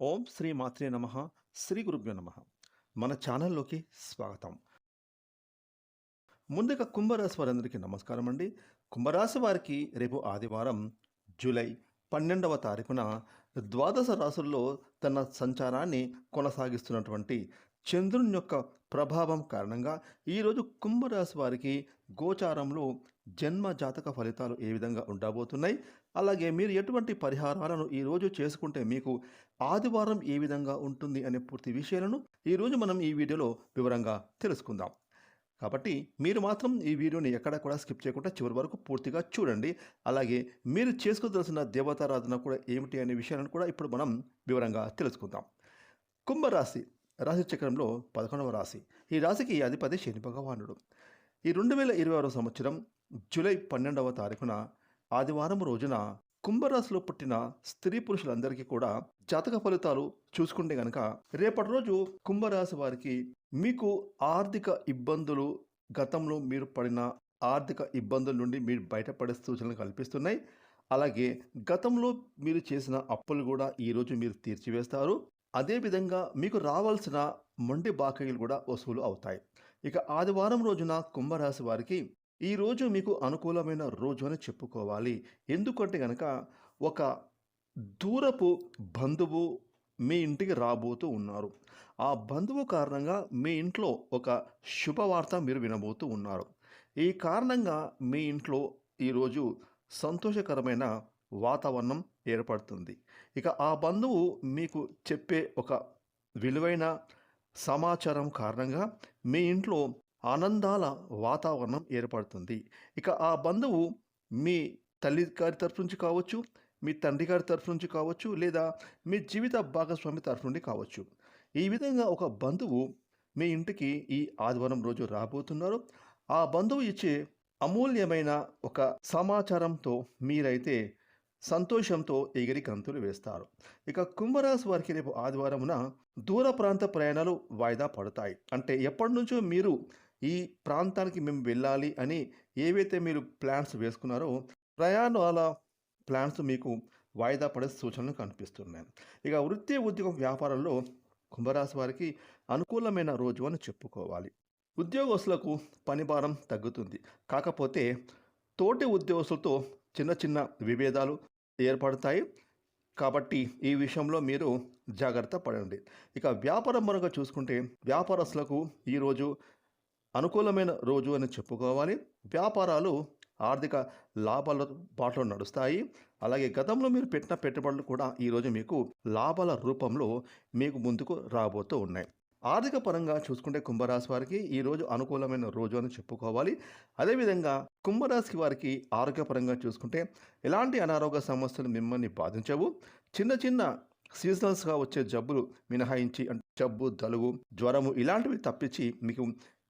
ఓం శ్రీ మాత్రే నమః. శ్రీ గురుభ్యో నమః. మన ఛానల్లోకి స్వాగతం. ముందుగా కుంభరాశి వారందరికీ నమస్కారం అండి. కుంభరాశి వారికి రేపు ఆదివారం జూలై 12వ తారీఖున ద్వాదశ రాశుల్లో తన సంచారాన్ని కొనసాగిస్తున్నటువంటి చంద్రుని యొక్క ప్రభావం కారణంగా ఈరోజు కుంభరాశి వారికి గోచారంలో జన్మ జాతక ఫలితాలు ఏ విధంగా ఉండబోతున్నాయి, అలాగే మీరు ఎటువంటి పరిహారాలను ఈరోజు చేసుకుంటే మీకు ఆదివారం ఏ విధంగా ఉంటుంది అనే పూర్తి విషయాలను ఈరోజు మనం ఈ వీడియోలో వివరంగా తెలుసుకుందాం. కాబట్టి మీరు మాత్రం ఈ వీడియోని ఎక్కడ కూడా స్కిప్ చేయకుండా చివరి వరకు పూర్తిగా చూడండి. అలాగే మీరు చేసుకోదలసిన దేవతారాధన కూడా ఏమిటి అనే విషయాలను కూడా ఇప్పుడు మనం వివరంగా తెలుసుకుందాం. కుంభరాశి రాశి చక్రంలో 11వ రాశి. ఈ రాశికి అధిపతి శని భగవానుడు. ఈ 2026 సంవత్సరం జూలై 12వ తారీఖున ఆదివారం రోజున కుంభరాశిలో పుట్టిన స్త్రీ పురుషులందరికీ కూడా జాతక ఫలితాలు చూసుకుంటే గనక రేపటి రోజు కుంభరాశి వారికి మీకు ఆర్థిక ఇబ్బందులు, గతంలో మీరు పడిన ఆర్థిక ఇబ్బందుల నుండి మీరు బయటపడే సూచనలు కల్పిస్తున్నాయి. అలాగే గతంలో మీరు చేసిన అప్పులు కూడా ఈరోజు మీరు తీర్చివేస్తారు. అదేవిధంగా మీకు రావాల్సిన మొండి బాకీలు కూడా వసూలు అవుతాయి. ఇక ఆదివారం రోజున కుంభరాశి వారికి ఈరోజు మీకు అనుకూలమైన రోజు అని చెప్పుకోవాలి. ఎందుకంటే గనక ఒక దూరపు బంధువు మీ ఇంటికి రాబోతూ ఉన్నారు. ఆ బంధువు కారణంగా మీ ఇంట్లో ఒక శుభవార్త మీరు వినబోతూ ఉన్నారు. ఈ కారణంగా మీ ఇంట్లో ఈరోజు సంతోషకరమైన వాతావరణం ఏర్పడుతుంది. ఇక ఆ బంధువు మీకు చెప్పే ఒక విలువైన సమాచారం కారణంగా మీ ఇంట్లో ఆనందాల వాతావరణం ఏర్పడుతుంది. ఇక ఆ బంధువు మీ తల్లి గారి తరఫు నుంచి కావచ్చు, మీ తండ్రి గారి తరఫు నుంచి కావచ్చు, లేదా మీ జీవిత భాగస్వామి తరఫు నుండి కావచ్చు. ఈ విధంగా ఒక బంధువు మీ ఇంటికి ఈ ఆదివారం రోజు రాబోతున్నారు. ఆ బంధువు ఇచ్చే అమూల్యమైన ఒక సమాచారంతో మీరైతే సంతోషంతో ఎగిరి గంతులు వేస్తారు. ఇక కుంభరాశి వారికి రేపు ఆదివారమున దూర ప్రాంత ప్రయాణాలు వాయిదా పడతాయి. అంటే ఎప్పటి నుంచో మీరు ఈ ప్రాంతానికి మేము వెళ్ళాలి అని ఏవైతే మీరు ప్లాన్స్ వేసుకున్నారో ప్రయాణాల ప్లాన్స్ మీకు వాయిదా పడే సూచనలు కనిపిస్తున్నాయి. ఇక వృత్తి, ఉద్యోగం, వ్యాపారంలో కుంభరాశి వారికి అనుకూలమైన రోజు అని చెప్పుకోవాలి. ఉద్యోగస్తులకు పనిభారం తగ్గుతుంది. కాకపోతే తోటి ఉద్యోగస్తులతో చిన్న చిన్న విభేదాలు ఏర్పడతాయి. కాబట్టి ఈ విషయంలో మీరు జాగ్రత్త పడండి. ఇక వ్యాపారం మరొక చూసుకుంటే వ్యాపారస్తులకు ఈరోజు అనుకూలమైన రోజు అని చెప్పుకోవాలి. వ్యాపారాలు ఆర్థిక లాభాల బాటలో నడుస్తాయి. అలాగే గతంలో మీరు పెట్టిన పెట్టుబడులు కూడా ఈరోజు మీకు లాభాల రూపంలో మీకు ముందుకు రాబోతూ ఉన్నాయి. ఆర్థిక పరంగా చూసుకుంటే కుంభరాశి వారికి ఈరోజు అనుకూలమైన రోజు అని చెప్పుకోవాలి. అదేవిధంగా కుంభరాశి వారికి ఆరోగ్యపరంగా చూసుకుంటే ఎలాంటి అనారోగ్య సమస్యలు మిమ్మల్ని బాధించవు. చిన్న చిన్న సీజనల్స్గా వచ్చే జబ్బులు మినహాయించి అంటే జబ్బు, జలుబు, జ్వరము ఇలాంటివి తప్పించి మీకు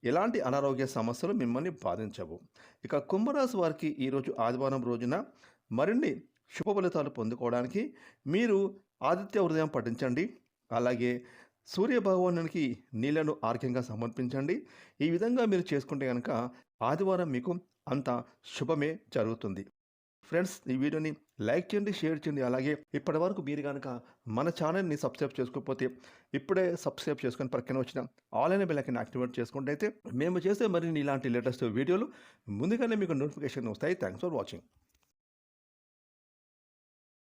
ఎలాంటి అనారోగ్య సమస్యలు మిమ్మల్ని బాధించవు. ఇక కుంభరాశి వారికి ఈరోజు ఆదివారం రోజున మరిన్ని శుభ ఫలితాలు పొందుకోవడానికి మీరు ఆదిత్య హృదయం పఠించండి. అలాగే సూర్యభగవానునికి నీళ్లను ఆర్ఘ్యంగా సమర్పించండి. ఈ విధంగా మీరు చేసుకుంటే కనుక ఆదివారం మీకు అంత శుభమే జరుగుతుంది. ఫ్రెండ్స్, ఈ వీడియోని లైక్ చేయండి, షేర్ చేయండి. అలాగే ఇప్పటి వరకు మీరు కనుక మన ఛానల్ని సబ్స్క్రైబ్ చేసుకోకపోతే ఇప్పుడే సబ్స్క్రైబ్ చేసుకొని పక్కన వచ్చిన ఆల్ అనే బెల్ ఐకాన్ యాక్టివేట్ చేసుకుంటే అయితే మేము చేసే మరిన్ని ఇలాంటి లేటెస్ట్ వీడియోలు ముందుగానే మీకు నోటిఫికేషన్ వస్తాయి. Thanks for watching.